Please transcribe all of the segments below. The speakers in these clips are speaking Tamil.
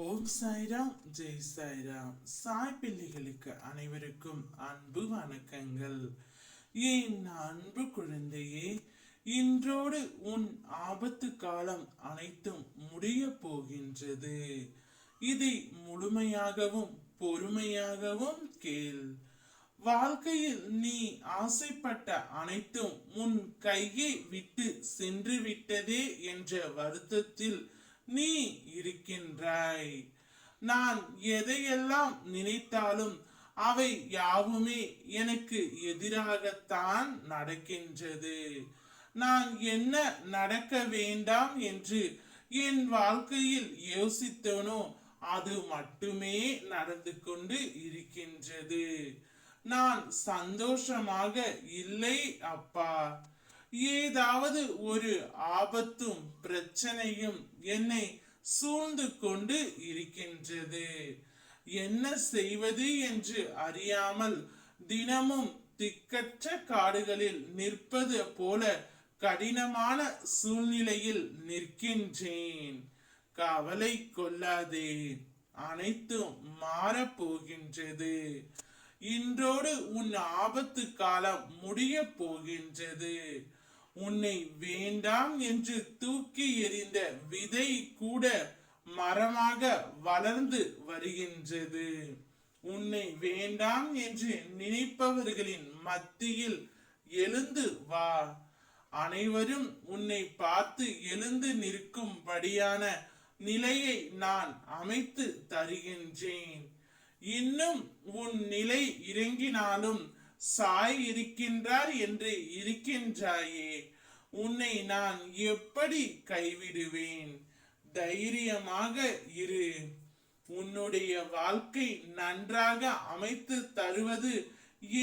ஓம் சாய்ராம், ஜெய் சாய்ராம். சாய் பிள்ளைகளுக்கு அனைவருக்கும் அன்பு வணக்கங்கள். என் அன்பு குழந்தையே, இன்றோடு உன் ஆபத்து காலம் அனைத்தும் முடிய போகின்றது. இதை முழுமையாகவும் பொறுமையாகவும் கேள். வாழ்க்கையில் நீ ஆசைப்பட்ட அனைத்தும் உன் கையை விட்டு சென்று விட்டதே என்ற வருத்தத்தில் நீ இருக்கின்றாய். நான் எதையெல்லாம் நினைத்தாலும் அவை யாவுமே எனக்கு எதிராகத்தான் நடக்கின்றது. நான் என்ன நடக்க வேண்டாம் என்று என் வாழ்க்கையில் யோசித்தனோ அது மட்டுமே நடந்து கொண்டு இருக்கின்றது. நான் சந்தோஷமாக இல்லை அப்பா. ஏதாவது ஒரு ஆபத்தும் பிரச்சனையும் என்னை சூழ்ந்து கொண்டு இருக்கின்றது. என்ன செய்வது என்று அறியாமல் தினமும் திக்கற்ற காடுகளில் நிற்பது போல கடினமான சூழ்நிலையில் நிற்கின்றேன். கவலை கொள்ளாதே, அனைத்தும் மாறப்போகின்றது. இன்றோடு உன் ஆபத்து காலம் முடிய போகின்றது. உன்னை வேண்டாம் என்று தூக்கி எறிந்த விதை கூட மரமாக வளர்ந்து வருகின்றது. உன்னை வேண்டாம் என்று நினைப்பவர்களின் மத்தியில் எழுந்து வா. அனைவரும் உன்னை பார்த்து எழுந்து நிற்கும்படியான நிலையை நான் அமைத்து தருகின்றேன். இன்னும் உன் நிலை இறங்கினாலும் சாய் இருக்கின்றார் என்று இருக்கின்றாயே, உன்னை நான் எப்படி கைவிடுவேன்? தைரியமாக இரு. உன்னுடைய வாழ்க்கை நன்றாக அமைத்து தருவது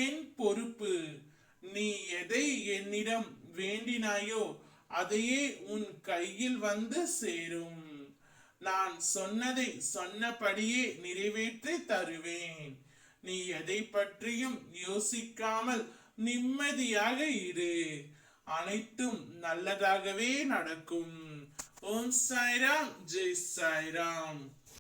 என் பொறுப்பு. நீ எதை என்னிடம் வேண்டினாயோ அதையே உன் கையில் வந்து சேரும். நான் சொன்னதை சொன்னபடியே நிறைவேற்றி தருவேன். நீ எதை பற்றியும் யோசிக்காமல் நிம்மதியாக இரு. அனைத்தும் நல்லதாகவே நடக்கும். ஓம் சாய்ராம், ஜெய் சாய்ராம்.